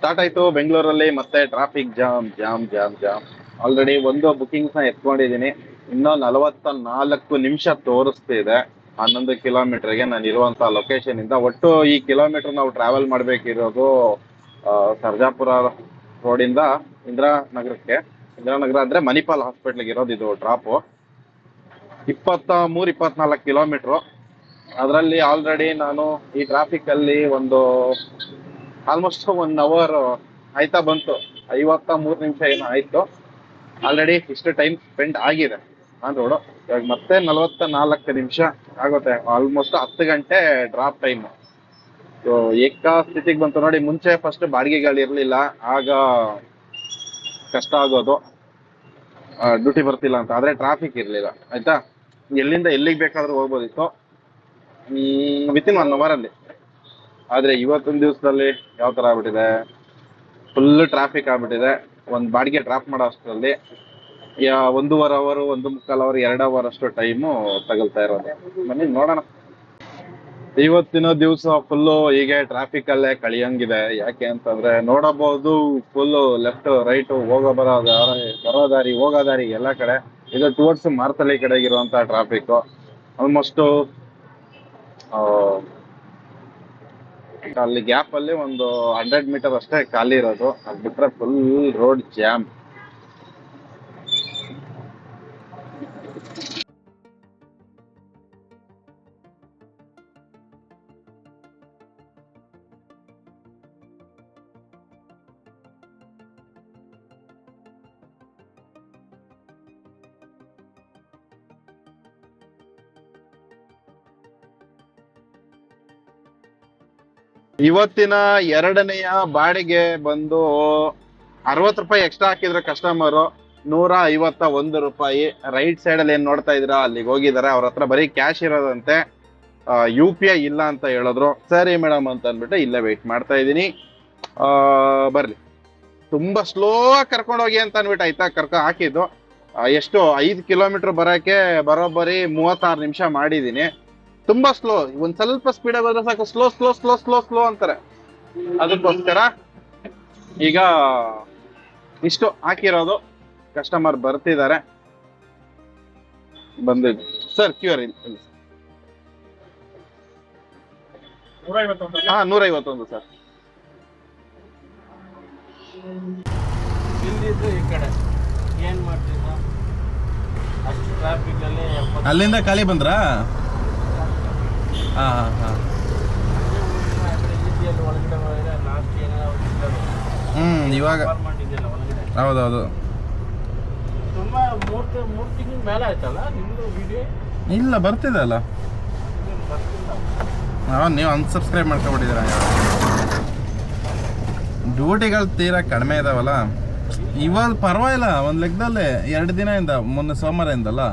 Start ಆಯ್ತು ಬೆಂಗಳೂರಲ್ಲಿ ಮತ್ತೆ traffic jam jam jam jam. Already ಒಂದು ಬುಕಿಂಗ್ಸ್ ನ ಎತ್ಕೊಂಡಿದೀನಿ. ಇನ್ನೂ 44 ನಿಮಿಷ ತೋರಿಸ್ತಿದೆ 11 ಕಿಲೋಮೀಟರ್ಗೆ ನಾನು ಇರುವಂತ ಲೊಕೇಶನ್ ಇಂದ. ಒಟ್ಟು ಈ ಕಿಲೋಮೀಟರ್ ನಾವು ಟ್ರಾವೆಲ್ ಮಾಡ್ಬೇಕಿರೋದು ಸರ್ಜಾಪುರ ರೋಡಿಂದ ಇಂದಿರಾನಗರಕ್ಕೆ. ಇಂದಿರಾನಗರ ಅಂದ್ರೆ ಮಣಿಪಾಲ್ ಹಾಸ್ಪಿಟ್ಲ್ಗೆ ಇರೋದು ಇದು ಡ್ರಾಪು. 23-24 ಕಿಲೋಮೀಟ್ರು. ಅದರಲ್ಲಿ ಆಲ್ರೆಡಿ ನಾನು ಈ ಟ್ರಾಫಿಕ್ ಅಲ್ಲಿ ಆಲ್ಮೋಸ್ಟ್ 1 ಅವರ್ ಆಯ್ತಾ ಬಂತು. 53 ನಿಮಿಷ ಏನೋ ಆಯ್ತು. ಆಲ್ರೆಡಿ ಇಷ್ಟು ಟೈಮ್ ಸ್ಪೆಂಡ್ ಆಗಿದೆ ಆನ್ ರೋಡು. ಇವಾಗ ಮತ್ತೆ 44 ನಿಮಿಷ ಆಗುತ್ತೆ. ಆಲ್ಮೋಸ್ಟ್ 10 ಗಂಟೆ ಡ್ರಾಪ್ ಟೈಮ್. ಸೊ ಏಕ ಸ್ಥಿತಿಗೆ ಬಂತು ನೋಡಿ. ಮುಂಚೆ ಫಸ್ಟ್ ಬಾಡಿಗೆ ಗಾಡಿ ಇರ್ಲಿಲ್ಲ, ಆಗ ಕಷ್ಟ ಆಗೋದು ಡ್ಯೂಟಿ ಬರ್ತಿಲ್ಲ ಅಂತ. ಆದ್ರೆ ಟ್ರಾಫಿಕ್ ಇರ್ಲಿಲ್ಲ ಆಯ್ತಾ. ಎಲ್ಲಿಂದ ಎಲ್ಲಿಗೆ ಬೇಕಾದ್ರೂ ಹೋಗ್ಬೋದಿತ್ತು ವಿತಿನ್ 1 ಅವರ್ ಅಲ್ಲಿ. ಆದ್ರೆ ಇವತ್ತಿನ ದಿವಸದಲ್ಲಿ ಯಾವ ತರ ಆಗ್ಬಿಟ್ಟಿದೆ, ಫುಲ್ ಟ್ರಾಫಿಕ್ ಆಗ್ಬಿಟ್ಟಿದೆ. ಒಂದ್ ಬಾಡಿಗೆ ಡ್ರಾಪ್ ಮಾಡೋ ಅಷ್ಟರಲ್ಲಿ 1.5 ಅವರ್ 1.25 ಅವರ್ 2 ಅವರ್ ಅಷ್ಟು ಟೈಮು ತಗಲ್ತಾ ಇರೋದು. ಬನ್ನಿ ನೋಡೋಣ. ಇವತ್ತಿನ ದಿವಸ ಫುಲ್ಲು ಹೀಗೆ ಟ್ರಾಫಿಕ್ ಅಲ್ಲೇ ಕಳಿಯಂಗಿದೆ. ಯಾಕೆ ಅಂತಂದ್ರೆ ನೋಡಬಹುದು, ಫುಲ್ ಲೆಫ್ಟ್ ರೈಟ್ ಬರೋ ದಾರಿ ಹೋಗೋ ದಾರಿ ಎಲ್ಲ ಕಡೆ ಇದು ಟುವರ್ಡ್ಸ್ ಮಾರ್ತಳ್ಳಿ ಕಡೆಗೆ ಇರುವಂತ ಟ್ರಾಫಿಕ್. ಆಲ್ಮೋಸ್ಟ್ ಅಲ್ಲಿ ಗ್ಯಾಪ್ ಅಲ್ಲಿ ಒಂದು 100 ಮೀಟರ್ ಅಷ್ಟೇ ಖಾಲಿ ಇರೋದು. ಅದ್ ಬಿಟ್ರೆ ಫುಲ್ ರೋಡ್ ಜಾಮ್. ಇವತ್ತಿನ 2ನೇಯ ಬಾಡಿಗೆ ಬಂದು 60 ರೂಪಾಯಿ ಎಕ್ಸ್ಟ್ರಾ ಹಾಕಿದ್ರೆ ಕಸ್ಟಮರು 151 ರೂಪಾಯಿ. ರೈಟ್ ಸೈಡ್ ಅಲ್ಲಿ ಏನ್ ನೋಡ್ತಾ ಇದ್ದೀರಾ ಅಲ್ಲಿಗೆ ಹೋಗಿದ್ದಾರೆ. ಅವ್ರ ಹತ್ರ ಬರೀ ಕ್ಯಾಶ್ ಇರೋದಂತೆ, UPI ಇಲ್ಲ ಅಂತ ಹೇಳಿದ್ರು. ಸರಿ ಮೇಡಮ್ ಅಂತ ಅಂದ್ಬಿಟ್ಟು ಇಲ್ಲೇ ವೆಯ್ಟ್ ಮಾಡ್ತಾ ಇದ್ದೀನಿ. ಬರ್ಲಿ. ತುಂಬಾ ಸ್ಲೋ ಕರ್ಕೊಂಡು ಹೋಗಿ ಅಂತ ಅಂದ್ಬಿಟ್ಟು ಆಯ್ತಾ ಹಾಕಿದ್ದು. ಎಷ್ಟು 5 ಕಿಲೋಮೀಟರ್ ಬರೋಕೆ ಬರೋಬ್ಬರಿ 36 ನಿಮಿಷ ಮಾಡಿದೀನಿ. ತುಂಬಾ ಸ್ಲೋ. ಒಂದ್ ಸ್ವಲ್ಪ ಸ್ಪೀಡ್ ಹೋದ್ರೆ ಸಾಕು slow slow slow slow slow ಅಂತಾರೆ. ಅದಕ್ಕೋಸ್ಕರ ಈಗ ಇಷ್ಟು ಹಾಕಿರೋದು. ಕಸ್ಟಮರ್ ಬರ್ತಿದ್ದಾರೆ. ಬಂದಿದ್ದು ಸರ್ ಕ್ಯೂರ್ ಇಲ್ಲ. ಹಾ 151 ಸರ್. ಈ ಕಡೆ ಏನ್ ಮಾಡ್ತಿದ್ದ ಅಷ್ಟು ಟ್ರಾಫಿಕ್ ಅಲ್ಲಿ ಅಲ್ಲಿಂದ ಖಾಲಿ ಬಂದ್ರಾ? ಹಾ ಹಾ ಹಾ. ಇವಾಗ ಹೌದೌದು. ತುಂಬಾ 3 ತಿಂಗಳ ಮೇಲೆ ಆಯ್ತಲ್ಲ ನಿಮ್ದು ವಿಡಿಯೋ? ಇಲ್ಲ ಬರ್ತಿದೆ ಅಲ್ಲ. ನೀವು ಅನ್ಸಬ್ಸ್ಕ್ರೈಬ್ ಮಾಡ್ಕೊಬಿಟ್ಟಿದ್ದೀರ. ಡ್ಯೂಟಿಗಳು ತೀರಾ ಕಡಿಮೆ ಇದಾವಲ್ಲ ಇವಾಗ. ಪರವಾಗಿಲ್ಲ ಒಂದ್ ಲೆಕ್ಕದಲ್ಲಿ 2 ದಿನದಿಂದ, ಮೊನ್ನೆ ಸೋಮವಾರದಿಂದಲ್ಲ,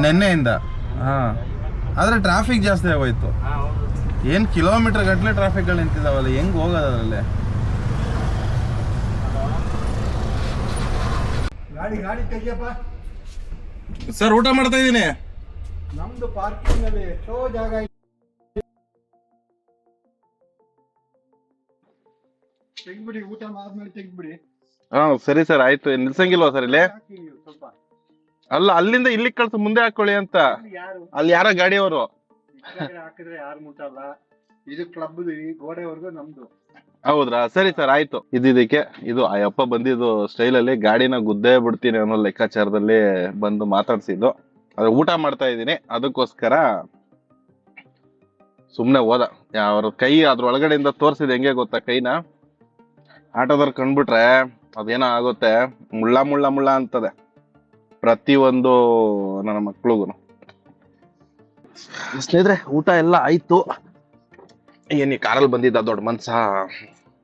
ನೆನ್ನೆಯಿಂದ. ಹಾ ಆದ್ರೆ ಟ್ರಾಫಿಕ್ ಜಾಸ್ತಿ ಆಗೋಯ್ತು. ಏನ್ ಕಿಲೋಮೀಟರ್ ಗಟ್ಟಲೆ ಟ್ರಾಫಿಕ್ಗಳು ನಿಂತಿದಾವಲ್ಲ, ಹೆಂಗ್ ಹೋಗೋದು ಅದರಲ್ಲಿ? ಗಾಡಿ ತೆಗಿಯಪ್ಪ ಸರ್ ಊಟ ಮಾಡ್ತಾ ಇದೀನಿ. ನಮ್ದು ಪಾರ್ಕಿಂಗ್ ಅಲ್ಲಿ ಎಷ್ಟೋ ಜಾಗ ತೆಗ್ಬಿಡಿ. ಊಟ ಆದ್ಮೇಲೆ ತೆಗ್ಬಿಡಿ. ಹಾ ಸರಿ ಸರ್ ಆಯ್ತು. ನಿಲ್ಸಂಗಿಲ್ವಾ ಸರ್ ಇಲ್ಲಿ? ಸ್ವಲ್ಪ ಅಲ್ಲ ಅಲ್ಲಿಂದ ಇಲ್ಲಿಗೆ ಕಳ್ಸು, ಮುಂದೆ ಹಾಕೊಳ್ಳಿ ಅಂತ. ಅಲ್ಲಿ ಯಾರೋ ಗಾಡಿಯವರು ಹಾಕಿದ್ರೆ ಯಾರು ಮುಟ್ಟಲ್ಲ. ಇದು ಕ್ಲಬ್ ಗೋಡೆವರೆಗೂ ನಮ್ದು. ಹೌದ್ರಾ? ಸರಿ ಸರ್ ಆಯ್ತು. ಇದಕ್ಕೆ ಇದು ಅಯ್ಯಪ್ಪ ಬಂದಿದ್ದು ಸ್ಟೈಲ್ ಅಲ್ಲಿ ಗಾಡಿನ ಗುದ್ದೇ ಬಿಡ್ತೀನಿ ಅನ್ನೋ ಲೆಕ್ಕಾಚಾರದಲ್ಲಿ ಬಂದು ಮಾತಾಡ್ಸಿದ್ದು. ಅದ್ರ ಊಟ ಮಾಡ್ತಾ ಇದ್ದೀನಿ, ಅದಕ್ಕೋಸ್ಕರ ಸುಮ್ನೆ ಹೋದ. ಅವ್ರ ಕೈ ಅದ್ರೊಳಗಡೆಯಿಂದ ತೋರ್ಸಿದ್ ಹೆಂಗೆ ಗೊತ್ತಾ ಕೈನ? ಆಟೋದವ್ರು ಕಂಡ್ಬಿಟ್ರೆ ಅದೇನೋ ಆಗುತ್ತೆ, ಮುಳ್ಳ ಮುಳ್ಳ ಮುಳ್ಳ ಅಂತದೆ ಪ್ರತಿಯೊಂದು ನನ್ನ ಮಕ್ಳಿಗೂ. ಸ್ನೇಹಿತರೆ ಊಟ ಎಲ್ಲ ಆಯ್ತು. ಏನ್ ಈ ಕಾರಲ್ಲಿ ಬಂದಿದ್ದ ದೊಡ್ಡ ಮನ್ಸ,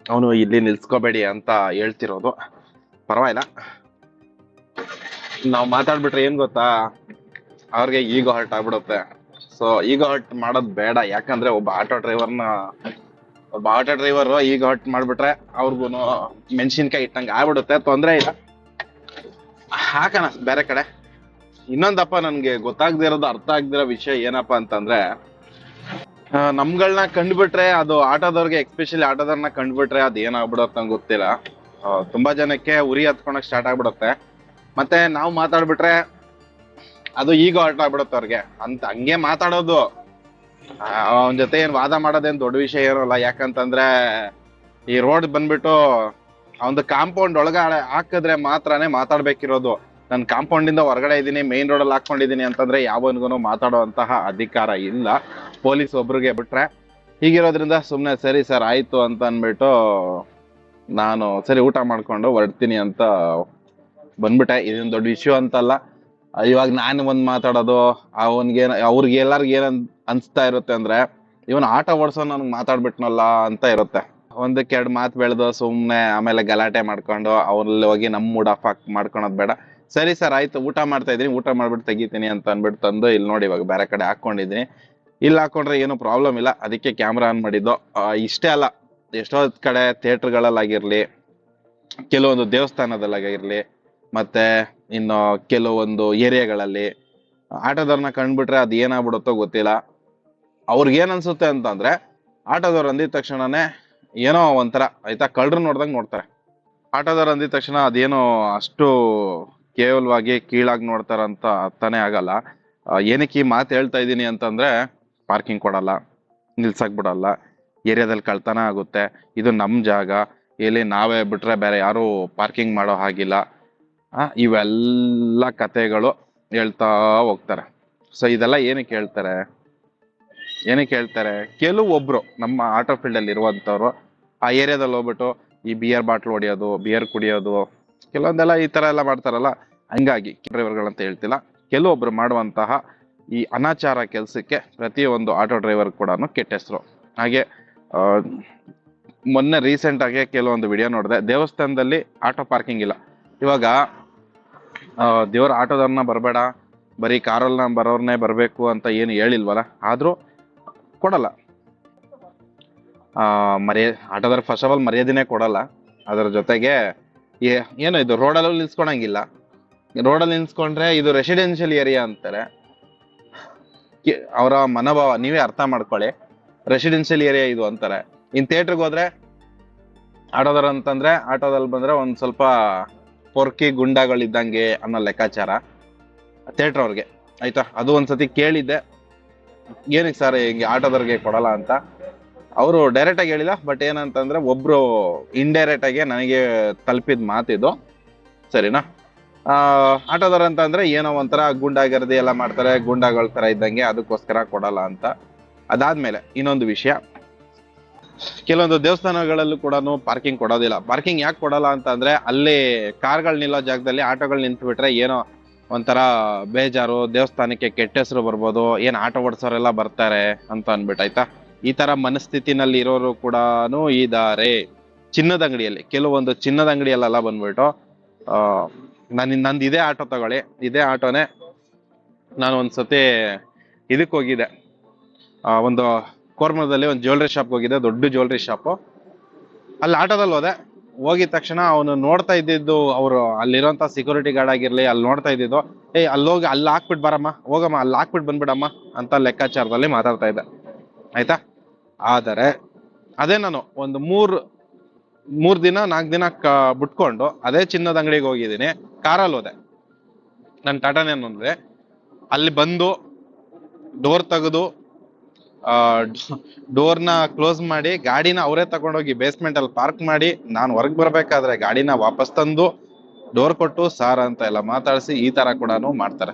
ಅವನು ಇಲ್ಲಿ ನಿಲ್ಸ್ಕೋಬೇಡಿ ಅಂತ ಹೇಳ್ತಿರೋದು. ಪರವಾಗಿಲ್ಲ, ನಾವು ಮಾತಾಡ್ಬಿಟ್ರೆ ಏನ್ ಗೊತ್ತಾ, ಅವ್ರಿಗೆ ಈಗೋ ಹರ್ಟ್ ಆಗ್ಬಿಡುತ್ತೆ. ಸೊ ಈಗೋ ಹರ್ಟ್ ಮಾಡೋದ್ ಬೇಡ. ಯಾಕಂದ್ರೆ ಒಬ್ಬ ಆಟೋ ಡ್ರೈವರ್ ಈಗ ಹರ್ಟ್ ಮಾಡ್ಬಿಟ್ರೆ ಅವ್ರಿಗೂ ಮೆಣಸಿನ್ಕಾಯಿ ಇಟ್ಟಂಗೆ ಆಗ್ಬಿಡುತ್ತೆ. ತೊಂದ್ರೆ ಇಲ್ಲ, ಹಾಕೋಣ ಬೇರೆ ಕಡೆ. ಇನ್ನೊಂದಪ್ಪ ನನ್ಗೆ ಗೊತ್ತಾಗ್ದಿರೋದು, ಅರ್ಥ ಆಗ್ದಿರೋ ವಿಷಯ ಏನಪ್ಪಾ ಅಂತಂದ್ರೆ, ನಮ್ಗಳನ್ನ ಕಂಡ್ಬಿಟ್ರೆ ಅದು ಆಟೋದವ್ರಿಗೆ ಎಕ್ಸ್ಪೆಷಲಿ ಆಟೋದವ್ರನ್ನ ಕಂಡ್ಬಿಟ್ರೆ ಅದು ಏನಾಗ್ಬಿಡುತ್ತೆ ನಂಗೆ ಗೊತ್ತಿಲ್ಲ. ತುಂಬಾ ಜನಕ್ಕೆ ಉರಿ ಹತ್ಕೊಳಕ್ ಸ್ಟಾರ್ಟ್ ಆಗ್ಬಿಡುತ್ತೆ. ಮತ್ತೆ ನಾವು ಮಾತಾಡ್ಬಿಟ್ರೆ ಅದು ಈಗ ಆಟ ಆಗ್ಬಿಡುತ್ತೆ ಅವ್ರಿಗೆ ಅಂತ ಹಂಗೆ ಮಾತಾಡೋದು. ಅವನ ಜೊತೆ ಏನ್ ವಾದ ಮಾಡೋದೇನ್ ದೊಡ್ಡ ವಿಷಯ ಇರೋಲ್ಲ. ಯಾಕಂತಂದ್ರೆ ಈ ರೋಡ್ ಬಂದ್ಬಿಟ್ಟು ಒಂದು ಕಾಂಪೌಂಡ್ ಒಳಗಡೆ ಹಾಕಿದ್ರೆ ಮಾತ್ರನೇ ಮಾತಾಡ್ಬೇಕಿರೋದು. ನಾನು ಕಾಂಪೌಂಡ್ ಇಂದ ಹೊರಗಡೆ ಇದ್ದೀನಿ, ಮೇನ್ ರೋಡ್ ಅಲ್ಲಿ ಹಾಕೊಂಡಿದೀನಿ ಅಂತಂದ್ರೆ ಯಾವನ್ಗೂ ಮಾತಾಡುವಂತಹ ಅಧಿಕಾರ ಇಲ್ಲ, ಪೊಲೀಸ್ ಒಬ್ರಿಗೆ ಬಿಟ್ರೆ. ಹೀಗಿರೋದ್ರಿಂದ ಸುಮ್ನೆ ಸರಿ ಸರ್ ಆಯ್ತು ಅಂತ ಅನ್ಬಿಟ್ಟು ನಾನು ಸರಿ ಊಟ ಮಾಡ್ಕೊಂಡು ಹೊರಡ್ತೀನಿ ಅಂತ ಬಂದ್ಬಿಟ್ಟೆ. ಇದೇನ್ ದೊಡ್ಡ ಇಶ್ಯೂ ಅಂತಲ್ಲ. ಇವಾಗ ನಾನು ಒಂದ್ ಮಾತಾಡೋದು ಅವನ್ಗೆ ಅವ್ರಿಗೆ ಎಲ್ಲಾರ್ಗ ಏನ್ ಅನ್ಸ್ತಾ ಇರುತ್ತೆ ಅಂದ್ರೆ ಇವನ್ ಆಟೋ ಓಡಿಸೋ ನನ್ಗೆ ಮಾತಾಡ್ಬಿಟ್ನಲ್ಲ ಅಂತ ಇರುತ್ತೆ. ಒಂದಕ್ಕೆರಡು ಮಾತು ಬೆಳೆದು ಸುಮ್ನೆ ಆಮೇಲೆ ಗಲಾಟೆ ಮಾಡ್ಕೊಂಡು ಅವ್ರಲ್ಲಿ ಹೋಗಿ ನಮ್ ಮೂಡ್ ಆಫ್ ಮಾಡ್ಕೊಳೋದ್ ಬೇಡ. ಸರಿ ಸರ್ ಆಯ್ತು ಊಟ ಮಾಡ್ತಾ ಇದೀನಿ, ಊಟ ಮಾಡ್ಬಿಟ್ಟು ತೆಗಿತೀನಿ ಅಂತ ಅನ್ಬಿಟ್ಟು ತಂದು ಇಲ್ಲಿ ನೋಡಿ ಇವಾಗ ಬೇರೆ ಕಡೆ ಹಾಕೊಂಡಿದೀನಿ. ಇಲ್ಲಿ ಹಾಕೊಂಡ್ರೆ ಏನು ಪ್ರಾಬ್ಲಮ್ ಇಲ್ಲ, ಅದಕ್ಕೆ ಕ್ಯಾಮ್ರಾ ಆನ್ ಮಾಡಿದ್ದು. ಇಷ್ಟೇ ಅಲ್ಲ, ಎಷ್ಟೋ ಕಡೆ ಥಿಯೇಟರ್ಗಳಲ್ಲಾಗಿರ್ಲಿ, ಕೆಲವೊಂದು ದೇವಸ್ಥಾನದಲ್ಲಾಗಿರ್ಲಿ, ಮತ್ತೆ ಇನ್ನು ಕೆಲವೊಂದು ಏರಿಯಾಗಳಲ್ಲಿ ಆಟೋದವ್ರನ್ನ ಕಂಡ್ಬಿಟ್ರೆ ಅದು ಏನಾಗ್ಬಿಡುತ್ತೋ ಗೊತ್ತಿಲ್ಲ. ಅವ್ರಿಗೆ ಏನ್ ಅನ್ಸುತ್ತೆ ಅಂತಂದ್ರೆ ಆಟೋದವ್ರು ಅಂದಿದ ತಕ್ಷಣನೇ ಏನೋ ಒಂಥರ ಆಯ್ತಾ ಕಳ್ಳರು ನೋಡ್ದಂಗ್ ನೋಡ್ತಾರೆ. ಆಟೋದವ್ರು ಅಂದಿದ ತಕ್ಷಣ ಅದೇನೋ ಅಷ್ಟು ಕೇವಲವಾಗಿ ಕೀಳಾಗಿ ನೋಡ್ತಾರಂತ ಅರ್ಥನೇ ಆಗಲ್ಲ. ಏನಕ್ಕೆ ಈ ಮಾತು ಹೇಳ್ತಾ ಇದ್ದೀನಿ ಅಂತಂದ್ರೆ ಪಾರ್ಕಿಂಗ್ ಕೊಡಲ್ಲ, ನಿಲ್ಸಕ್ ಬಿಡಲ್ಲ, ಏರಿಯಾದಲ್ಲಿ ಕಳ್ತನ ಆಗುತ್ತೆ, ಇದು ನಮ್ ಜಾಗ, ಇಲ್ಲಿ ನಾವೇ ಬಿಟ್ರೆ ಬೇರೆ ಯಾರು ಪಾರ್ಕಿಂಗ್ ಮಾಡೋ ಹಾಗಿಲ್ಲ. ಇವೆಲ್ಲ ಕತೆಗಳು ಹೇಳ್ತಾ ಹೋಗ್ತಾರೆ. ಸೊ ಇದೆಲ್ಲ ಏನಕ್ಕೆ ಹೇಳ್ತಾರೆ ಕೆಲವೊಬ್ರು ನಮ್ಮ ಆಟೋ ಫೀಲ್ಡ್ ಅಲ್ಲಿ ಇರುವಂತವ್ರು ಆ ಏರಿಯಾದಲ್ಲಿ ಹೋಗ್ಬಿಟ್ಟು ಈ ಬಿಯರ್ ಬಾಟ್ಲ್ ಹೊಡಿಯೋದು, ಬಿಯರ್ ಕುಡಿಯೋದು, ಕೆಲವೊಂದೆಲ್ಲ ಈ ತರ ಎಲ್ಲ ಮಾಡ್ತಾರಲ್ಲ. ಹಂಗಾಗಿ ಡ್ರೈವರ್ಗಳಂತ ಹೇಳ್ತಿಲ್ಲ, ಕೆಲವೊಬ್ರು ಮಾಡುವಂತಹ ಈ ಅನಾಚಾರ ಕೆಲ್ಸಕ್ಕೆ ಪ್ರತಿಯೊಂದು ಆಟೋ ಡ್ರೈವರ್ ಕೂಡ ಕೆಟ್ಟ ಹೆಸರು. ಹಾಗೆ ಮೊನ್ನೆ ರೀಸೆಂಟ್ ಆಗಿ ಕೆಲವೊಂದು ವಿಡಿಯೋ ನೋಡಿದೆ, ದೇವಸ್ಥಾನದಲ್ಲಿ ಆಟೋ ಪಾರ್ಕಿಂಗ್ ಇಲ್ಲ. ಇವಾಗ ದೇವ್ರ ಆಟೋದವ್ರನ್ನ ಬರಬೇಡ, ಬರೀ ಕಾರಲ್ನ ಬರೋರ್ನೇ ಬರಬೇಕು ಅಂತ ಏನು ಹೇಳಿಲ್ವಲ್ಲ, ಆದ್ರೂ ಕೊಡಲ್ಲ. ಆಟೋದವ್ರ ಫಸ್ಟ್ ಆಫ್ ಆಲ್ ಮರ್ಯಾದೆನೇ ಕೊಡಲ್ಲ. ಅದರ ಜೊತೆಗೆ ಏನೋ ಇದು ರೋಡಲ್ಲೂ ನಿಲ್ಸ್ಕೊಳಂಗಿಲ್ಲ. ರೋಡಲ್ಲಿ ನಿಲ್ಸ್ಕೊಂಡ್ರೆ ಇದು ರೆಸಿಡೆನ್ಷಿಯಲ್ ಏರಿಯಾ ಅಂತಾರೆ. ಅವರ ಮನೋಭಾವ ನೀವೇ ಅರ್ಥ ಮಾಡ್ಕೊಳ್ಳಿ. ರೆಸಿಡೆನ್ಷಿಯಲ್ ಏರಿಯಾ ಇದು ಅಂತಾರೆ. ಇನ್ ಥಿಯೇಟರ್ಗೆ ಹೋದ್ರೆ ಆಟೋದವ್ರ ಅಂತಂದ್ರೆ ಆಟೋದಲ್ಲಿ ಬಂದ್ರೆ ಒಂದ್ ಸ್ವಲ್ಪ ಪೊರ್ಕಿ ಗುಂಡಗಳಿದ್ದಂಗೆ ಅನ್ನೋ ಲೆಕ್ಕಾಚಾರ ಥಿಯೇಟರ್ ಅವ್ರಿಗೆ, ಆಯ್ತಾ. ಅದು ಒಂದ್ಸತಿ ಕೇಳಿದ್ದೆ, ಏನಕ್ಕೆ ಸರ್ ಹಿಂಗೆ ಆಟೋದವ್ರಿಗೆ ಕೊಡಲ್ಲ ಅಂತ. ಅವರು ಡೈರೆಕ್ಟ್ ಆಗಿ ಹೇಳಿಲ್ಲ, ಬಟ್ ಏನಂತಂದ್ರೆ ಒಬ್ರು ಇಂಡೈರೆಕ್ಟ್ ಆಗಿ ನನಗೆ ತಲುಪಿದ ಮಾತಿದು, ಸರಿನಾ. ಆಟೋದವ್ರ ಅಂತ ಅಂದ್ರೆ ಏನೋ ಒಂಥರ ಗುಂಡಾಗರ್ದಿ ಎಲ್ಲ ಮಾಡ್ತಾರೆ, ಗುಂಡಾಗಳ ತರ ಇದ್ದಂಗೆ, ಅದಕ್ಕೋಸ್ಕರ ಕೊಡಲ್ಲ ಅಂತ. ಅದಾದ್ಮೇಲೆ ಇನ್ನೊಂದು ವಿಷಯ, ಕೆಲವೊಂದು ದೇವಸ್ಥಾನಗಳಲ್ಲೂ ಕೂಡ ಪಾರ್ಕಿಂಗ್ ಕೊಡೋದಿಲ್ಲ. ಪಾರ್ಕಿಂಗ್ ಯಾಕೆ ಕೊಡಲ್ಲ ಅಂತ ಅಂದ್ರೆ ಅಲ್ಲಿ ಕಾರ್ಗಳು ನಿಲ್ಲೋ ಜಾಗದಲ್ಲಿ ಆಟೋಗಳು ನಿಂತು ಬಿಟ್ರೆ ಏನೋ ಒಂಥರ ಬೇಜಾರು, ದೇವಸ್ಥಾನಕ್ಕೆ ಕೆಟ್ಟ ಹೆಸರು ಬರ್ಬೋದು, ಏನ್ ಆಟೋ ಓಡಿಸೋರೆಲ್ಲ ಬರ್ತಾರೆ ಅಂತ ಅನ್ಬಿಟ್ಟು, ಆಯ್ತಾ. ಈ ತರ ಮನಸ್ಥಿತಿನಲ್ಲಿ ಇರೋರು ಕೂಡ ಇದಾರೆ. ಚಿನ್ನದ ಅಂಗಡಿಯಲ್ಲಿ, ಕೆಲವೊಂದು ಚಿನ್ನದ ಅಂಗಡಿಯಲ್ಲೆಲ್ಲ ಬಂದ್ಬಿಟ್ಟು ನಂದು ಇದೇ ಆಟೋ ತಗೊಳ್ಳಿ, ಇದೇ ಆಟೋನೇ ನಾನು ಒಂದ್ಸತಿ ಇದಕ್ಕೆ ಹೋಗಿದ್ದೆ, ಒಂದು ಕೋರ್ಮದಲ್ಲಿ ಒಂದು ಜ್ಯುವೆಲ್ರಿ ಶಾಪ್ ಹೋಗಿದ್ದೆ, ದೊಡ್ಡ ಜ್ಯುವೆಲ್ರಿ ಶಾಪು. ಅಲ್ಲಿ ಆಟೋದಲ್ಲಿ ಹೋಗಿದ ತಕ್ಷಣ ಅವನು ನೋಡ್ತಾ ಇದ್ದಿದ್ದು, ಅವರು ಅಲ್ಲಿರೋಂಥ ಸೆಕ್ಯೂರಿಟಿ ಗಾರ್ಡ್ ಆಗಿರ್ಲಿ, ಅಲ್ಲಿ ನೋಡ್ತಾ ಇದ್ದಿದ್ದು, ಅಲ್ಲೋಗಿ ಅಲ್ಲಿ ಹಾಕ್ಬಿಟ್ಟು ಬರಮ್ಮ, ಹೋಗಮ್ಮ, ಅಲ್ಲಿ ಹಾಕ್ಬಿಟ್ಟು ಬಂದ್ಬಿಡಮ್ಮ ಅಂತ ಲೆಕ್ಕಾಚಾರದಲ್ಲಿ ಮಾತಾಡ್ತಾ ಇದ್ದೆ, ಆಯ್ತಾ. ಆದರೆ ಅದೇ ನಾನು ಒಂದು ಮೂರ್ ದಿನ 4 ದಿನ ಬಿಟ್ಕೊಂಡು ಅದೇ ಚಿನ್ನದ ಅಂಗಡಿಗೆ ಹೋಗಿದ್ದೀನಿ, ಕಾರಲ್ಲಿ ಹೋದೆ. ನನ್ನ ಟಾಟಾನೇನು ಅಂದ್ರೆ ಅಲ್ಲಿ ಬಂದು ಡೋರ್ ತೆಗೆದು ಡೋರ್ನ ಕ್ಲೋಸ್ ಮಾಡಿ ಗಾಡಿನ ಅವರೇ ತಗೊಂಡೋಗಿ ಬೇಸ್ಮೆಂಟ್ ಅಲ್ಲಿ ಪಾರ್ಕ್ ಮಾಡಿ, ನಾನು ಹೊರಗೆ ಬರ್ಬೇಕಾದ್ರೆ ಗಾಡಿನ ವಾಪಸ್ ತಂದು ಡೋರ್ ಕೊಟ್ಟು ಸಾರ್ ಅಂತ ಎಲ್ಲ ಮಾತಾಡಿಸಿ ಈ ತರ ಕೂಡ ಮಾಡ್ತಾರೆ.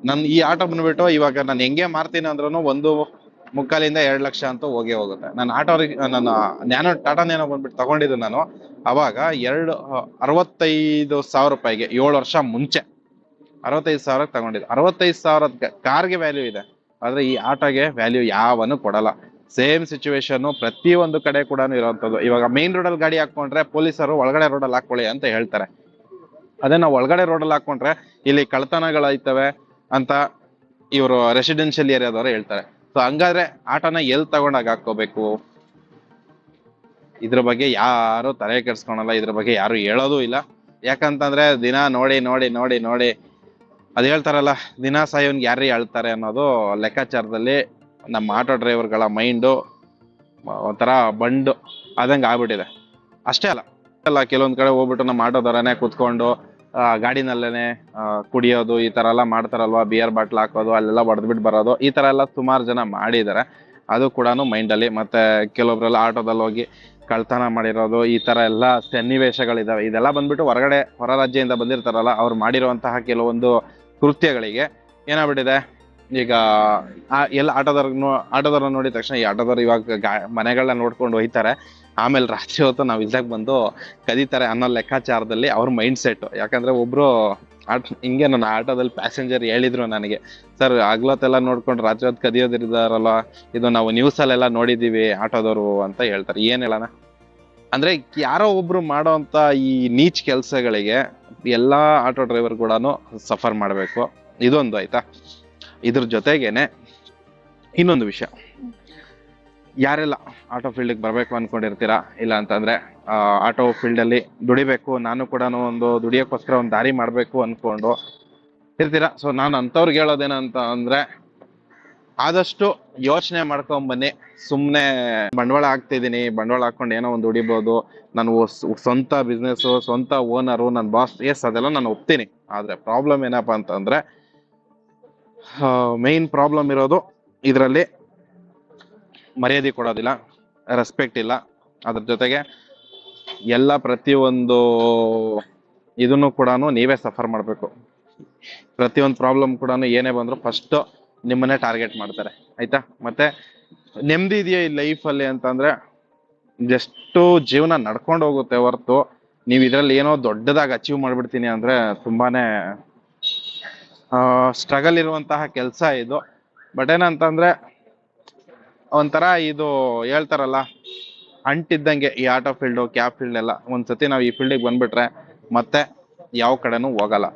ನನ್ ಈ ಆಟೋ ಬಂದ್ಬಿಟ್ಟು ಇವಾಗ ನಾನು ಹೆಂಗೆ ಮಾರ್ತೀನಿ ಅಂದ್ರೂ 1.25 ಇಂದ 2 ಲಕ್ಷ ಅಂತೂ ಹೋಗೇ ಹೋಗುತ್ತೆ. ನಾನು ನಾನು ಟಾಟಾ ನ್ಯಾನೋ ಬಂದ್ಬಿಟ್ಟು ತಗೊಂಡಿದ್ದು ನಾನು ಅವಾಗ 65,000 ರೂಪಾಯಿಗೆ, 7 ವರ್ಷ ಮುಂಚೆ 65,000 ತಗೊಂಡಿದ್ದು. 65,000 ಕಾರ್ಗೆ ವ್ಯಾಲ್ಯೂ ಇದೆ, ಆದ್ರೆ ಈ ಆಟೋಗೆ ವ್ಯಾಲ್ಯೂ ಯಾವನು ಕೊಡಲ್ಲ. ಸೇಮ್ ಸಿಚುವೇಶನ್ ಪ್ರತಿಯೊಂದು ಕಡೆ ಕೂಡ ಇರುವಂತದ್ದು. ಇವಾಗ ಮೇನ್ ರೋಡಲ್ಲಿ ಗಾಡಿ ಹಾಕೊಂಡ್ರೆ ಪೊಲೀಸರು ಒಳಗಡೆ ರೋಡಲ್ಲಿ ಹಾಕೊಳ್ಳಿ ಅಂತ ಹೇಳ್ತಾರೆ. ಅದೇ ನಾವು ಒಳಗಡೆ ರೋಡಲ್ಲಿ ಹಾಕೊಂಡ್ರೆ ಇಲ್ಲಿ ಕಳ್ತನಗಳಾಯ್ತವೆ ಅಂತ ಇವರು ರೆಸಿಡೆನ್ಷಿಯಲ್ ಏರಿಯಾದವರು ಹೇಳ್ತಾರೆ. ಸೊ ಹಂಗಾದ್ರೆ ಆಟೋನ ಎಲ್ಲಿ ತಗೊಂಡಾಗ ಹಾಕೋಬೇಕು, ಇದ್ರ ಬಗ್ಗೆ ಯಾರು ತಲೆ ಕೆಡ್ಸ್ಕೊಳಲ್ಲ, ಇದ್ರ ಬಗ್ಗೆ ಯಾರು ಹೇಳೋದು ಇಲ್ಲ. ಯಾಕಂತಂದ್ರೆ ದಿನ ನೋಡಿ ಅದ್ ಹೇಳ್ತಾರಲ್ಲ, ದಿನ ಸಾಯೋನ್ಗೆ ಯಾರೇ ಹೇಳ್ತಾರೆ ಅನ್ನೋದು ಲೆಕ್ಕಾಚಾರದಲ್ಲಿ ನಮ್ಮ ಆಟೋ ಡ್ರೈವರ್ಗಳ ಮೈಂಡು ಒಂಥರ ಬಂಡು ಆದಂಗೆ ಆಗ್ಬಿಟ್ಟಿದೆ. ಅಷ್ಟೇ ಅಲ್ಲ ಕೆಲವೊಂದ್ ಕಡೆ ಹೋಗ್ಬಿಟ್ಟು ನಮ್ಮ ಆಟೋದವರನೇ ಕುತ್ಕೊಂಡು ಗಾಡಿನಲ್ಲೇನೆ ಕುಡಿಯೋದು ಈ ತರ ಎಲ್ಲ ಮಾಡ್ತಾರಲ್ವಾ, ಬಿಯರ್ ಬಾಟ್ಲ್ ಹಾಕೋದು, ಅಲ್ಲೆಲ್ಲ ಹೊಡೆದ್ಬಿಟ್ಟು ಬರೋದು, ಈ ತರ ಎಲ್ಲ ಸುಮಾರು ಜನ ಮಾಡಿದ್ದಾರೆ. ಅದು ಕೂಡ ಮೈಂಡಲ್ಲಿ. ಮತ್ತೆ ಕೆಲವೊಬ್ರೆಲ್ಲ ಆಟೋದಲ್ಲಿ ಹೋಗಿ ಕಳ್ತನ ಮಾಡಿರೋದು, ಈ ತರ ಎಲ್ಲ ಸನ್ನಿವೇಶಗಳಿದಾವೆ. ಇದೆಲ್ಲ ಬಂದ್ಬಿಟ್ಟು ಹೊರ ರಾಜ್ಯದಿಂದ ಬಂದಿರ್ತಾರಲ್ಲ, ಅವ್ರು ಮಾಡಿರುವಂತಹ ಕೆಲವೊಂದು ಕೃತ್ಯಗಳಿಗೆ ಏನಾಗ್ಬಿಟ್ಟಿದೆ, ಈಗ ಎಲ್ಲ ಆಟೋದವ್ರನ್ನ ನೋಡಿದ ತಕ್ಷಣ ಈ ಆಟೋದವ್ರು ಇವಾಗ ಮನೆಗಳನ್ನ ನೋಡ್ಕೊಂಡು ಹೋಯ್ತಾರೆ, ಆಮೇಲೆ ರಾತ್ರಿ ಹೊತ್ತು ನಾವು ಇಲ್ದಾಗ ಬಂದು ಕದೀತಾರೆ ಅನ್ನೋ ಲೆಕ್ಕಾಚಾರದಲ್ಲಿ ಅವ್ರ ಮೈಂಡ್ ಸೆಟ್. ಯಾಕಂದ್ರೆ ಒಬ್ರು ಹಿಂಗೆ ನನ್ನ ಆಟೋದಲ್ಲಿ ಪ್ಯಾಸೆಂಜರ್ ಹೇಳಿದ್ರು ನನಗೆ, ಸರ್ ಆಗ್ಲತ್ತೆಲ್ಲ ನೋಡ್ಕೊಂಡು ರಾತ್ರಿ ಹೊತ್ತು ಕದಿಯೋದಿರ್ತಾರಲ್ಲ, ಇದು ನಾವು ನ್ಯೂಸಲ್ಲೆಲ್ಲ ನೋಡಿದೀವಿ ಆಟೋದವರು ಅಂತ ಹೇಳ್ತಾರೆ. ಏನ್ ಹೇಳೋಣ ಅಂದ್ರೆ, ಯಾರೋ ಒಬ್ರು ಮಾಡೋ ಅಂತ ಈ ನೀಚ್ ಕೆಲ್ಸಗಳಿಗೆ ಎಲ್ಲಾ ಆಟೋ ಡ್ರೈವರ್ ಕೂಡ ಸಫರ್ ಮಾಡ್ಬೇಕು. ಇದೊಂದು ಆಯ್ತಾ. ಇದ್ರ ಜೊತೆಗೇನೆ ಇನ್ನೊಂದು ವಿಷಯ, ಯಾರೆಲ್ಲ ಆಟೋ ಫೀಲ್ಡ್ಗೆ ಬರ್ಬೇಕು ಅನ್ಕೊಂಡಿರ್ತೀರಾ, ಇಲ್ಲ ಅಂತಂದ್ರೆ ಆಟೋ ಫೀಲ್ಡಲ್ಲಿ ದುಡಿಬೇಕು, ನಾನು ಕೂಡ ಒಂದು ದುಡಿಯೋಕ್ಕೋಸ್ಕರ ಒಂದು ದಾರಿ ಮಾಡ್ಬೇಕು ಅನ್ಕೊಂಡು ಇರ್ತೀರಾ. ಸೊ ನಾನು ಅಂಥವ್ರಿಗೆ ಹೇಳೋದೇನಂತ ಅಂದ್ರೆ, ಆದಷ್ಟು ಯೋಚನೆ ಮಾಡ್ಕೊಂಬನ್ನಿ. ಸುಮ್ಮನೆ ಬಂಡವಾಳ ಹಾಕ್ತಿದ್ದೀನಿ, ಬಂಡವಾಳ ಹಾಕೊಂಡು ಏನೋ ಒಂದು ದುಡಿಬೋದು, ನಾನು ಸ್ವಂತ ಬಿಸ್ನೆಸ್ಸು, ಸ್ವಂತ ಓನರು, ನನ್ನ ಬಾಸ್, ಎಸ್ ಅದೆಲ್ಲ ನಾನು ಒಪ್ತೀನಿ. ಆದ್ರೆ ಪ್ರಾಬ್ಲಮ್ ಏನಪ್ಪಾ ಅಂತಂದ್ರೆ, ಮೇನ್ ಪ್ರಾಬ್ಲಮ್ ಇರೋದು ಇದರಲ್ಲಿ ಮರ್ಯಾದೆ ಕೊಡೋದಿಲ್ಲ, ರೆಸ್ಪೆಕ್ಟ್ ಇಲ್ಲ. ಅದ್ರ ಜೊತೆಗೆ ಎಲ್ಲ ಪ್ರತಿಯೊಂದು ಇದನ್ನು ಕೂಡ ನೀವೇ ಸಫರ್ ಮಾಡಬೇಕು. ಪ್ರತಿಯೊಂದು ಪ್ರಾಬ್ಲಮ್ ಕೂಡ ಏನೇ ಬಂದ್ರು ಫಸ್ಟ್ ನಿಮ್ಮನ್ನೇ ಟಾರ್ಗೆಟ್ ಮಾಡ್ತಾರೆ, ಆಯ್ತಾ. ಮತ್ತೆ ನೆಮ್ಮದಿ ಇದೆಯಾ ಈ ಲೈಫಲ್ಲಿ ಅಂತಂದ್ರೆ, ಜಸ್ಟು ಜೀವನ ನಡ್ಕೊಂಡು ಹೋಗುತ್ತೆ ಹೊರತು ನೀವು ಇದರಲ್ಲಿ ಏನೋ ದೊಡ್ಡದಾಗಿ ಅಚೀವ್ ಮಾಡ್ಬಿಡ್ತೀನಿ ಅಂದ್ರೆ ತುಂಬಾನೇ ಸ್ಟ್ರಗಲ್ ಇರುವಂತಹ ಕೆಲಸ ಇದು. ಬಟ್ ಏನಂತಂದ್ರೆ, ಒಂಥರ ಇದು ಹೇಳ್ತಾರಲ್ಲ, ಅಂಟಿದ್ದಂಗೆ ಈ ಆಟೋ ಫೀಲ್ಡು, ಕ್ಯಾಬ್ ಫೀಲ್ಡ್ ಎಲ್ಲ. ಒಂದ್ಸತಿ ನಾವು ಈ ಫೀಲ್ಡಿಗೆ ಬಂದ್ಬಿಟ್ರೆ ಮತ್ತೆ ಯಾವ ಕಡೆನೂ ಹೋಗಲ್ಲ.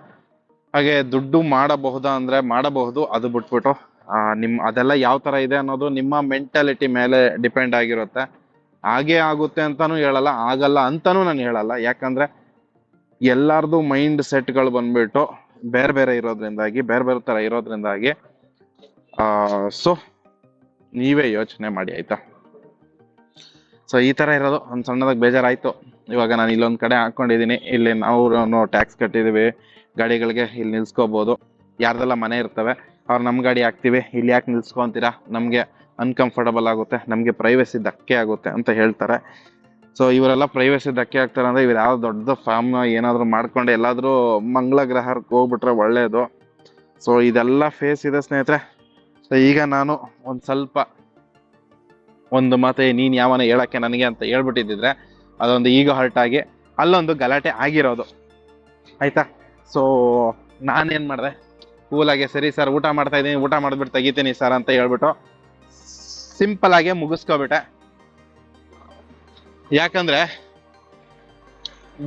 ಹಾಗೆ ದುಡ್ಡು ಮಾಡಬಹುದಾ ಅಂದ್ರೆ ಮಾಡಬಹುದು, ಅದು ಬಿಟ್ಬಿಟ್ಟು ಅದೆಲ್ಲ ಯಾವ ತರ ಇದೆ ಅನ್ನೋದು ನಿಮ್ಮ ಮೆಂಟಾಲಿಟಿ ಮೇಲೆ ಡಿಪೆಂಡ್ ಆಗಿರುತ್ತೆ. ಹಾಗೆ ಆಗುತ್ತೆ ಅಂತಾನು ಹೇಳಲ್ಲ, ಆಗಲ್ಲ ಅಂತಾನು ನಾನು ಹೇಳಲ್ಲ. ಯಾಕಂದ್ರೆ ಎಲ್ಲಾರ್ದು ಮೈಂಡ್ ಸೆಟ್ಗಳು ಬಂದ್ಬಿಟ್ಟು ಬೇರೆ ಬೇರೆ ಇರೋದ್ರಿಂದಾಗಿ, ಬೇರೆ ಬೇರೆ ತರ ಇರೋದ್ರಿಂದಾಗಿ ಸೊ ನೀವೇ ಯೋಚನೆ ಮಾಡಿ, ಆಯ್ತಾ. ಸೊ ಈ ತರ ಇರೋದು. ಒಂದು ಸಣ್ಣದಾಗಿ ಬೇಜಾರಾಯ್ತು. ಇವಾಗ ನಾನು ಇಲ್ಲೊಂದ್ ಕಡೆ ಹಾಕೊಂಡಿದೀನಿ, ಇಲ್ಲಿ ನಾವು ಟ್ಯಾಕ್ಸ್ ಕಟ್ಟಿದೀವಿ, ಗಾಡಿಗಳಿಗೆ ಇಲ್ಲಿ ನಿಲ್ಸ್ಕೋಬಹುದು. ಯಾರ್ದೆಲ್ಲ ಮನೆ ಇರ್ತವೆ ಅವ್ರು ನಮ್ ಗಾಡಿ ಹಾಕ್ತಿವಿ, ಇಲ್ಲಿ ಯಾಕೆ ನಿಲ್ಸ್ಕೊಂತೀರಾ, ನಮ್ಗೆ ಅನ್ಕಂಫರ್ಟಬಲ್ ಆಗುತ್ತೆ, ನಮ್ಗೆ ಪ್ರೈವಸಿ ಧಕ್ಕೆ ಆಗುತ್ತೆ ಅಂತ ಹೇಳ್ತಾರೆ. ಸೊ ಇವರೆಲ್ಲ ಪ್ರೈವಸಿ ಧಕ್ಕೆ ಆಗ್ತಾರೆ ಅಂದ್ರೆ, ಇವ್ರು ಯಾವ ದೊಡ್ಡ ಫಾರ್ಮ್ ಏನಾದ್ರು ಮಾಡ್ಕೊಂಡು ಎಲ್ಲಾದ್ರೂ ಮಂಗಳ ಗ್ರಹಕ್ಕೆ ಹೋಗ್ಬಿಟ್ರೆ ಒಳ್ಳೇದು. ಸೊ ಇದೆಲ್ಲ ಫೇಸ್ ಇದೆ ಸ್ನೇಹಿತರೆ. ಸೊ ಈಗ ನಾನು ಒಂದ್ ಸ್ವಲ್ಪ ಒಂದು ಮಾತೆ ನೀನ್ ಯಾವನ ಹೇಳಕ್ಕೆ ನನಗೆ ಅಂತ ಹೇಳ್ಬಿಟ್ಟಿದ್ರೆ ಅದೊಂದು ಈಗ ಹರ್ಟ್ ಆಗಿ ಅಲ್ಲೊಂದು ಗಲಾಟೆ ಆಗಿರೋದು, ಆಯ್ತಾ. ಸೊ ನಾನೇನ್ ಮಾಡಿದೆ, ಕೂಲಾಗೆ ಸರಿ ಸರ್ ಊಟ ಮಾಡ್ತಾ ಇದ್ದೀನಿ, ಊಟ ಮಾಡ್ಬಿಟ್ಟು ತೆಗಿತೀನಿ ಸರ್ ಅಂತ ಹೇಳ್ಬಿಟ್ಟು ಸಿಂಪಲ್ ಆಗಿ ಮುಗಿಸ್ಕೊಬಿಟ್ಟೆ. ಯಾಕಂದ್ರೆ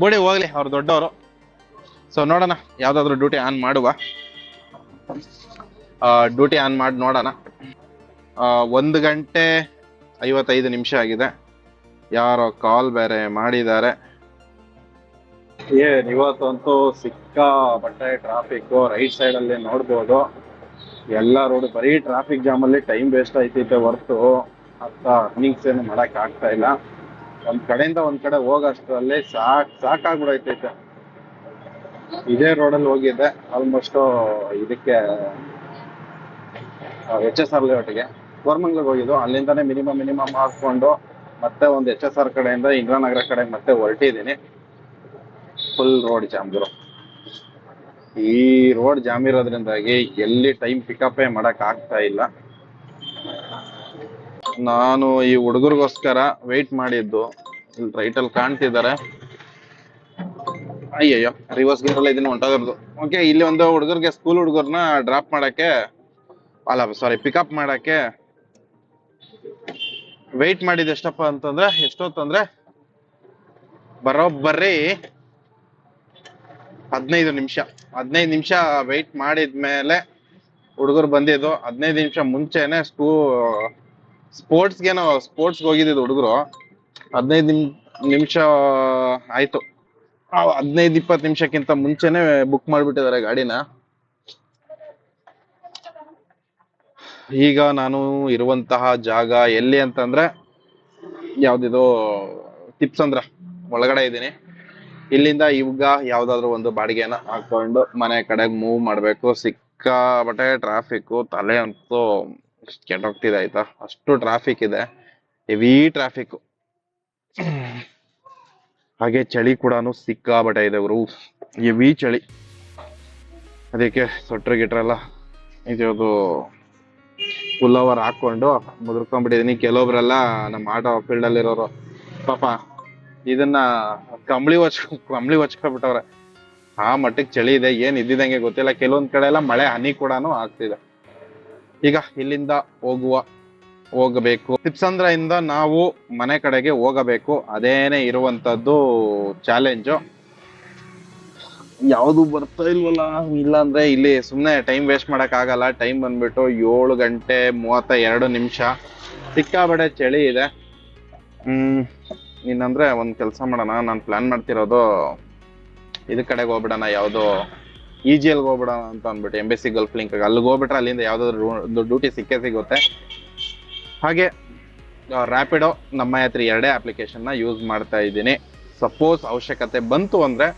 ಬಿಡಿ ಹೋಗ್ಲಿ, ಅವ್ರು ದೊಡ್ಡವರು. ಸೊ ನೋಡೋಣ, ಯಾವ್ದಾದ್ರು ಡ್ಯೂಟಿ ಆನ್ ಮಾಡುವ. ಡ್ಯೂಟಿ ಆನ್ ಮಾಡಿ ನೋಡೋಣ. 1 ಗಂಟೆ 55 ನಿಮಿಷ ಆಗಿದೆ. ಯಾರೋ ಕಾಲ್ ಬೇರೆ ಮಾಡಿದ್ದಾರೆ. ಇವತ್ತಂತೂ ಸಿಕ್ಕಾಪಟ್ಟೆ ಟ್ರಾಫಿಕ್. ರೈಟ್ ಸೈಡ್ ಅಲ್ಲಿ ನೋಡ್ಬೋದು, ಎಲ್ಲ ರೋಡ್ ಬರೀ ಟ್ರಾಫಿಕ್ ಜಾಮ್ ಅಲ್ಲಿ ಟೈಮ್ ವೇಸ್ಟ್ ಆಯ್ತೈತೆ ಹೊರತು ಅಂತ ಅರ್ನಿಂಗ್ಸ್ ಏನು ಮಾಡಕ್ ಆಗ್ತಾ ಇಲ್ಲ. ಒಂದ್ ಕಡೆಯಿಂದ ಒಂದ್ ಕಡೆ ಹೋಗೋಷ್ಟ್ರಲ್ಲಿ ಸಾಕಾಗ್ಬಿಡೈತೈತೆ. ಇದೇ ರೋಡಲ್ಲಿ ಹೋಗಿದ್ದೆ ಆಲ್ಮೋಸ್ಟ್ ಇದಕ್ಕೆ HSR ಲೇಔಟ್ಗೆ, ಕೋರ್ಮಂಗ್ಳಿಗೆ ಹೋಗಿದ್ದು. ಅಲ್ಲಿಂದಾನೆ ಮಿನಿಮಮ್ ಮಾಡ್ಕೊಂಡು ಮತ್ತೆ ಒಂದು HSR ಕಡೆಯಿಂದ ಇಂದ್ರಾನಗರ ಕಡೆ ಮತ್ತೆ ಹೊರಟಿದ್ದೀನಿ. ಫುಲ್ ರೋಡ್ ಜಾಮ್ ಗುರು. ಈ ರೋಡ್ ಜಾಮ್ ಇರೋದ್ರಿಂದಾಗಿ ಎಲ್ಲಿ ಟೈಮ್ ಪಿಕಪ್ ಮಾಡಕ್ ಆಗ್ತಾ ಇಲ್ಲ. ನಾನು ಈ ಹುಡುಗರಿಗೋಸ್ಕರ ವೆಯ್ಟ್ ಮಾಡಿದ್ದು, ಇಲ್ಲಿ ರೈಟಲ್ಲಿ ಕಾಣ್ತಿದ್ದಾರೆ. ಅಯ್ಯಯ್ಯೋ, ರಿವರ್ಸ್ ಗೇರಲ್ಲಿ ಇದನ್ನ ಹೊಂಟೋಗಿರೋದು. ಓಕೆ, ಇಲ್ಲಿ ಒಂದು ಹುಡುಗರಿಗೆ, ಸ್ಕೂಲ್ ಹುಡುಗರ್ನ ಡ್ರಾಪ್ ಮಾಡಕ್ಕೆ, ಪಿಕಪ್ ಮಾಡಕ್ಕೆ ವೆಯ್ಟ್ ಮಾಡಿದ್ದು ಎಷ್ಟಪ್ಪ ಅಂತಂದ್ರೆ, ಎಷ್ಟೊತ್ತಂದ್ರೆ ಬರೋಬ್ಬರಿ 15 ನಿಮಿಷ ವೆಯ್ಟ್ ಮಾಡಿದ್ಮೇಲೆ ಹುಡುಗರು ಬಂದಿದ್ದು. 15 ನಿಮಿಷ ಮುಂಚೆನೆ ಸ್ಪೋರ್ಟ್ಸ್ಗೆ ಹೋಗಿದ್ದು ಹುಡುಗರು. 15 ನಿಮಿಷ ಆಯ್ತು. 15-20 ನಿಮಿಷಕ್ಕಿಂತ ಮುಂಚೆನೆ ಬುಕ್ ಮಾಡ್ಬಿಟ್ಟಿದ್ದಾರೆ ಗಾಡಿನ. ಈಗ ನಾನು ಇರುವಂತಹ ಜಾಗ ಎಲ್ಲಿ ಅಂತಂದ್ರೆ ಯಾವ್ದಿದು ತಿಪ್ಸಂದ್ರ ಒಳಗಡೆ ಇದ್ದೀನಿ. ಇಲ್ಲಿಂದ ಈಗ ಯಾವ್ದಾದ್ರು ಒಂದು ಬಾಡಿಗೆನ ಹಾಕೊಂಡು ಮನೆ ಕಡೆಗೆ ಮೂವ್ ಮಾಡ್ಬೇಕು. ಸಿಕ್ಕಾಬಟ್ಟೆ ಟ್ರಾಫಿಕ್, ತಲೆ ಅಂತೂ ಕೆಟ್ಟೋಗ್ತಿದೆ ಆಯ್ತಾ, ಅಷ್ಟು ಟ್ರಾಫಿಕ್ ಇದೆ, ಹೆವಿ ಟ್ರಾಫಿಕ್. ಹಾಗೆ ಚಳಿ ಕೂಡ ಸಿಕ್ಕಾಬಟ್ಟೆ ಇದೆ ಗುರು, ಹೆವಿ ಚಳಿ. ಅದಕ್ಕೆ ಸ್ವೆಟ್ರ್ ಗಿಟ್ರೆಲ್ಲ ಇದು ಫುಲ್ ಓವರ್ ಹಾಕೊಂಡು ಮುದುರ್ಕೊಂಡ್ಬಿಟ್ಟಿದೀನಿ. ಕೆಲವೊಬ್ರೆಲ್ಲ ನಮ್ಮ ಆಟೋ ಫೀಲ್ಡ್ ಅಲ್ಲಿರೋರು ಪಾಪ ಇದನ್ನ ಕಂಬಳಿ ಹೊಚ್ಕೊಬಿಟ್ಟವ್ರೆ. ಆ ಮಟ್ಟಕ್ಕೆ ಚಳಿ ಇದೆ, ಏನ್ ಇದ್ದಿದಂಗೆ ಗೊತ್ತಿಲ್ಲ. ಕೆಲವೊಂದ್ ಕಡೆ ಎಲ್ಲ ಮಳೆ ಹನಿ ಕೂಡ ಆಗ್ತಿದೆ. ಈಗ ಇಲ್ಲಿಂದ ಹೋಗಬೇಕು. ತಿಪ್ಸಂದ್ರ ಇಂದ ನಾವು ಮನೆ ಕಡೆಗೆ ಹೋಗಬೇಕು. ಅದೇನೆ ಇರುವಂತದ್ದು ಚಾಲೆಂಜು. ಯಾವುದು ಬರ್ತಾ ಇಲ್ವಲ್ಲ, ಇಲ್ಲ ಅಂದ್ರೆ ಇಲ್ಲಿ ಸುಮ್ನೆ ಟೈಮ್ ವೇಸ್ಟ್ ಮಾಡಕ್ ಆಗಲ್ಲ. ಟೈಮ್ ಬಂದ್ಬಿಟ್ಟು 7:32. ಸಿಕ್ಕಾಬಡೆ ಚಳಿ ಇದೆ. ಇನ್ನಂದ್ರೆ ಒಂದ್ ಕೆಲ್ಸ ಮಾಡೋಣ, ನಾನು ಪ್ಲಾನ್ ಮಾಡ್ತಿರೋದು ಇದ್ ಕಡೆಗೆ ಹೋಗ್ಬಿಡೋಣ, ಯಾವ್ದೋ EGL ಹೋಗ್ಬಿಡೋಣ ಅಂತ ಅಂದ್ಬಿಟ್ಟು, ಎಂಬೆಸಿ ಗಲ್ಫ್ ಲಿಂಕ್. ಅಲ್ಲಿಗೆ ಹೋಗ್ಬಿಟ್ರೆ ಅಲ್ಲಿಂದ ಯಾವ್ದಾದ್ರು ಡ್ಯೂಟಿ ಸಿಗುತ್ತೆ. ಹಾಗೆ ರ್ಯಾಪಿಡೋ ನಮ್ಮ ಹತ್ರ 2 ಅಪ್ಲಿಕೇಶನ್ ಯೂಸ್ ಮಾಡ್ತಾ ಇದ್ದೀನಿ. ಸಪೋಸ್ ಅವಶ್ಯಕತೆ ಬಂತು ಅಂದ್ರೆ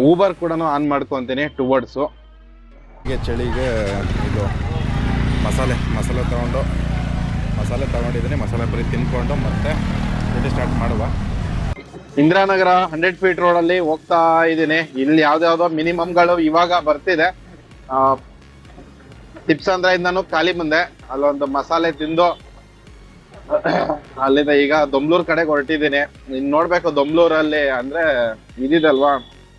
ಊಬರ್ ಕೂಡ ಆನ್ ಮಾಡ್ಕೊತೀನಿ ಟುವರ್ಡ್ಸು. ಹೀಗೆ ಚಳಿಗೆ ಇದು ಮಸಾಲೆ ತಗೊಂಡಿದ್ದೀನಿ. ಮಸಾಲೆ ಪುರಿ ತಿನ್ಕೊಂಡು ಮತ್ತೆ ಡ್ಯೂಟಿ ಸ್ಟಾರ್ಟ್ ಮಾಡುವ. ಇಂದಿರಾನಗರ 100 ಫೀಟ್ ರೋಡಲ್ಲಿ ಹೋಗ್ತಾ ಇದ್ದೀನಿ. ಇಲ್ಲಿ ಯಾವ್ದಾವ್ದೋ ಮಿನಿಮಮ್ಗಳು ಇವಾಗ ಬರ್ತಿದೆ. ತಿಪ್ಸಂದ್ರದಿಂದನೂ ಖಾಲಿ ಬಂದೆ, ಅಲ್ಲೊಂದು ಮಸಾಲೆ ತಿಂದು ಅಲ್ಲಿಂದ ಈಗ ದೊಂಬ್ಳೂರ್ ಕಡೆಗೆ ಹೊರಟಿದ್ದೀನಿ. ಇನ್ ನೋಡ್ಬೇಕು ದೊಂಬ್ಳೂರಲ್ಲಿ ಅಂದ್ರೆ ಇದಿದಲ್ವಾ,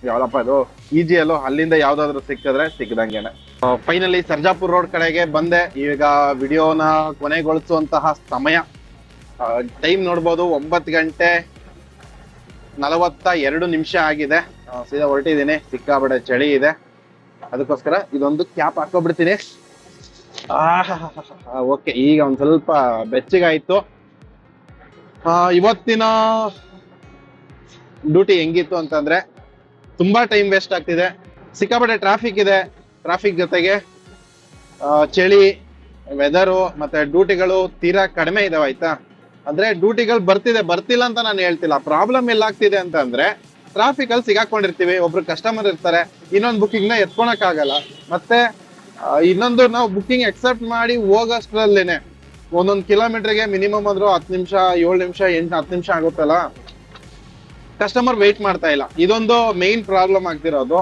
ಯಾವ್ದಪ್ಪ ಇದು EGL, ಅಲ್ಲಿಂದ ಯಾವ್ದಾದ್ರು ಸಿಕ್ಕಿದ್ರೆ ಸಿಕ್ಕದಂಗೆನೆ. ಫೈನಲಿ ಸರ್ಜಾಪುರ್ ರೋಡ್ ಕಡೆಗೆ ಬಂದೆ. ಈಗ ವಿಡಿಯೋನ ಕೊನೆಗೊಳಿಸುವಂತಹ ಸಮಯ. ಟೈಮ್ ನೋಡ್ಬೋದು 9:42 ಆಗಿದೆ. ಸೀದಾ ಹೊರಟಿದ್ದೀನಿ. ಸಿಕ್ಕಾಬಡೆ ಚಳಿ ಇದೆ, ಅದಕ್ಕೋಸ್ಕರ ಇದೊಂದು ಕ್ಯಾಪ್ ಹಾಕೋಬಿಡ್ತೀನಿ. ಓಕೆ, ಈಗ ಒಂದ್ ಸ್ವಲ್ಪ ಬೆಚ್ಚಗಾಯ್ತು. ಇವತ್ತಿನ ಡ್ಯೂಟಿ ಹೆಂಗಿತ್ತು ಅಂತಂದ್ರೆ ತುಂಬಾ ಟೈಮ್ ವೇಸ್ಟ್ ಆಗ್ತಿದೆ. ಸಿಕ್ಕಾಪಟ್ಟೆ ಟ್ರಾಫಿಕ್ ಇದೆ. ಟ್ರಾಫಿಕ್ ಜೊತೆಗೆ ಚಳಿ, ವೆದರು, ಮತ್ತೆ ಡ್ಯೂಟಿಗಳು ತೀರಾ ಕಡಿಮೆ ಇದಾವೆ ಆಯ್ತಾ. ಅಂದ್ರೆ ಡ್ಯೂಟಿಗಳು ಬರ್ತಿಲ್ಲ ಅಂತ ನಾನು ಹೇಳ್ತಿಲ್ಲ. ಪ್ರಾಬ್ಲಮ್ ಎಲ್ಲಾಗ್ತಿದೆ ಅಂತಂದ್ರೆ ಟ್ರಾಫಿಕ್ ಅಲ್ಲಿ ಸಿಗಾಕೊಂಡಿರ್ತೀವಿ. ಒಬ್ರು ಕಸ್ಟಮರ್ ಇರ್ತಾರೆ, ಇನ್ನೊಂದು ಬುಕ್ಕಿಂಗ್ ನ ಎತ್ಕೊಳಕ್ ಆಗಲ್ಲ. ಮತ್ತೆ ಇನ್ನೊಂದು ನಾವು ಬುಕ್ಕಿಂಗ್ ಎಕ್ಸೆಪ್ಟ್ ಮಾಡಿ ಹೋಗೋಷ್ಟ್ರಲ್ಲೇನೆ ಒಂದೊಂದು ಕಿಲೋಮೀಟರ್ಗೆ ಮಿನಿಮಮ್ ಅಂದ್ರೂ 10 ನಿಮಿಷ, 7 ನಿಮಿಷ, 8-10 ನಿಮಿಷ ಆಗುತ್ತಲ್ಲ. ಕಸ್ಟಮರ್ ವೆಯ್ಟ್ ಮಾಡ್ತಾ ಇಲ್ಲ. ಇದೊಂದು ಮೇನ್ ಪ್ರಾಬ್ಲಮ್ ಆಗ್ತಿರೋದು.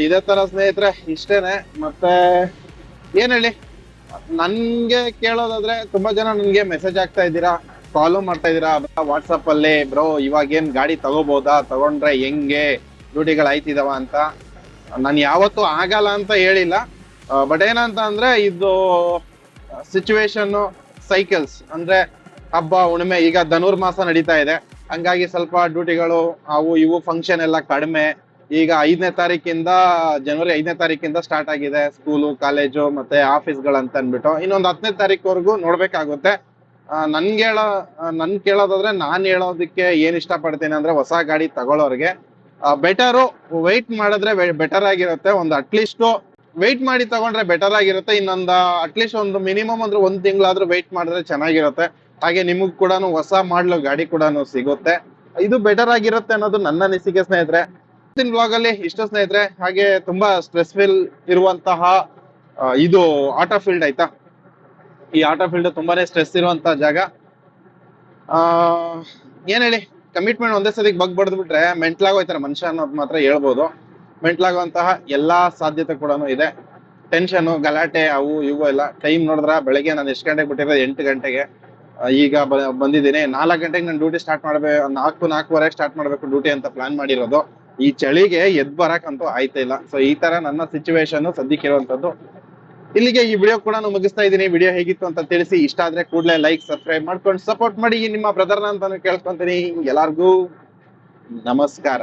ಇದೇ ತರ ಸ್ನೇಹಿತರೆ, ಇಷ್ಟೇನೆ. ಮತ್ತೆ ಏನ್ ಹೇಳಿ, ನನ್ಗೆ ಕೇಳೋದಾದ್ರೆ ತುಂಬಾ ಜನ ನನ್ಗೆ ಮೆಸೇಜ್ ಆಗ್ತಾ ಇದ್ದೀರಾ, ಕಾಲು ಮಾಡ್ತಾ ಇದ್ದೀರಾ ವಾಟ್ಸಪ್ ಅಲ್ಲಿ, ಬ್ರೋ ಇವಾಗೇನ್ ಗಾಡಿ ತಗೋಬಹುದಾ, ತಗೊಂಡ್ರೆ ಹೆಂಗೆ, ಡ್ಯೂಟಿಗಳು ಆಯ್ತಿದಾವ ಅಂತ. ನಾನು ಯಾವತ್ತೂ ಆಗಲ್ಲ ಅಂತ ಹೇಳಿಲ್ಲ. ಬಟ್ ಏನಂತ ಅಂದ್ರೆ ಇದು ಸಿಚುವೇಶನ್, ಸೈಕಲ್ಸ್ ಅಂದ್ರೆ ಹಬ್ಬ ಹುಣ್ಣಿಮೆ, ಈಗ ಧನುರ್ಮಾಸ ನಡೀತಾ ಇದೆ. ಹಂಗಾಗಿ ಸ್ವಲ್ಪ ಡ್ಯೂಟಿಗಳು ಅವು ಇವು ಫಂಕ್ಷನ್ ಎಲ್ಲ ಕಡಿಮೆ. ಈಗ 5ನೇ ತಾರೀಕಿಂದ, ಜನವರಿ 5ನೇ ತಾರೀಕಿಂದ ಸ್ಟಾರ್ಟ್ ಆಗಿದೆ ಸ್ಕೂಲು, ಕಾಲೇಜು ಮತ್ತೆ ಆಫೀಸ್ಗಳಂತ ಅನ್ಬಿಟ್ಟು. ಇನ್ನೊಂದು 10ನೇ ತಾರೀಕುವರೆಗೂ ನೋಡ್ಬೇಕಾಗುತ್ತೆ. ನನ್ ಕೇಳೋದಾದ್ರೆ ನಾನ್ ಹೇಳೋದಕ್ಕೆ ಏನ್ ಇಷ್ಟಪಡ್ತೀನಿ ಅಂದ್ರೆ, ಹೊಸ ಗಾಡಿ ತಗೊಳ್ಳೋರ್ಗೆ ಬೆಟರು ವೆಯ್ಟ್ ಮಾಡಿದ್ರೆ ಬೆಟರ್ ಆಗಿರುತ್ತೆ. ಒಂದು ಅಟ್ಲೀಸ್ಟ್ ವೆಯ್ಟ್ ಮಾಡಿ ತಗೊಂಡ್ರೆ ಬೆಟರ್ ಆಗಿರುತ್ತೆ. ಇನ್ನೊಂದು ಅಟ್ಲೀಸ್ಟ್ ಒಂದು ಮಿನಿಮಮ್ ಅಂದ್ರೆ 1 ತಿಂಗಳಾದ್ರೂ ವೆಯ್ಟ್ ಮಾಡಿದ್ರೆ ಚೆನ್ನಾಗಿರುತ್ತೆ. ಹಾಗೆ ನಿಮಗ್ ಕೂಡ ಹೊಸ ಮಾಡ್ಲು ಗಾಡಿ ಕೂಡ ಸಿಗುತ್ತೆ. ಇದು ಬೆಟರ್ ಆಗಿರುತ್ತೆ ಅನ್ನೋದು ನನ್ನ ಅನಿಸಿಕೆ ಸ್ನೇಹಿತರೆ. ಇವತ್ತಿನ ಬ್ಲಾಗ್ ಅಲ್ಲಿ ಇಷ್ಟು ಸ್ನೇಹಿತರೆ. ಹಾಗೆ ತುಂಬಾ ಸ್ಟ್ರೆಸ್ಫುಲ್ ಇರುವಂತಹ ಇದು ಆಟೋ ಫೀಲ್ಡ್ ಆಯ್ತಾ. ಈ ಆಟೋ ಫೀಲ್ಡ್ ತುಂಬಾನೇ ಸ್ಟ್ರೆಸ್ ಇರುವಂತ ಜಾಗ. ಏನ್ ಹೇಳಿ, ಕಮಿಟ್ಮೆಂಟ್ ಒಂದೇ ಸತಿಗೆ ಬಡ್ದ್ಬಿಟ್ರೆ ಮೆಂಟ್ಲಾಗೋಯ್ತಾರೆ ಮನುಷ್ಯ ಅನ್ನೋದು ಮಾತ್ರ ಹೇಳ್ಬೋದು. ಮೆಂಟ್ಲಾಗುವಂತಹ ಎಲ್ಲಾ ಸಾಧ್ಯತೆ ಕೂಡ ಇದೆ. ಟೆನ್ಷನ್, ಗಲಾಟೆ, ಅವು ಇವು ಎಲ್ಲ. ಟೈಮ್ ನೋಡಿದ್ರ ಬೆಳಗ್ಗೆ ನಾನು ಎಷ್ಟು ಗಂಟೆಗೆ ಬಿಟ್ಟಿರೋದು, 8 ಗಂಟೆಗೆ. ಈಗ ಬಂದಿದ್ದೀನಿ. 4 ಗಂಟೆಗೆ ನಾನು ಡ್ಯೂಟಿ ಸ್ಟಾರ್ಟ್ ಮಾಡ್ಬೇಕು, 4-4:15 ಸ್ಟಾರ್ಟ್ ಮಾಡ್ಬೇಕು ಡ್ಯೂಟಿ ಅಂತ ಪ್ಲಾನ್ ಮಾಡಿರೋದು. ಈ ಚಳಿಗೆ ಎದ್ ಬರಕಂತೂ ಆಯ್ತಾ ಇಲ್ಲ. ಸೊ ಈ ತರ ನನ್ನ ಸಿಚುವೇಶನ್ ಸದ್ಯಕ್ಕಿರುವಂತದ್ದು. ಇಲ್ಲಿಗೆ ಈ ವಿಡಿಯೋ ಕೂಡ ಮುಗಿಸ್ತಾ ಇದ್ದೀನಿ. ವಿಡಿಯೋ ಹೇಗಿತ್ತು ಅಂತ ತಿಳಿಸಿ. ಇಷ್ಟ ಆದ್ರೆ ಕೂಡಲೇ ಲೈಕ್, ಸಬ್ಸ್ಕ್ರೈಬ್ ಮಾಡ್ಕೊಂಡು ಸಪೋರ್ಟ್ ಮಾಡಿ ನಿಮ್ಮ ಬ್ರದರ್ನ ಅಂತಾನು ಕೇಳ್ಕೊಂತೀನಿ. ಎಲ್ಲಾರ್ಗೂ ನಮಸ್ಕಾರ.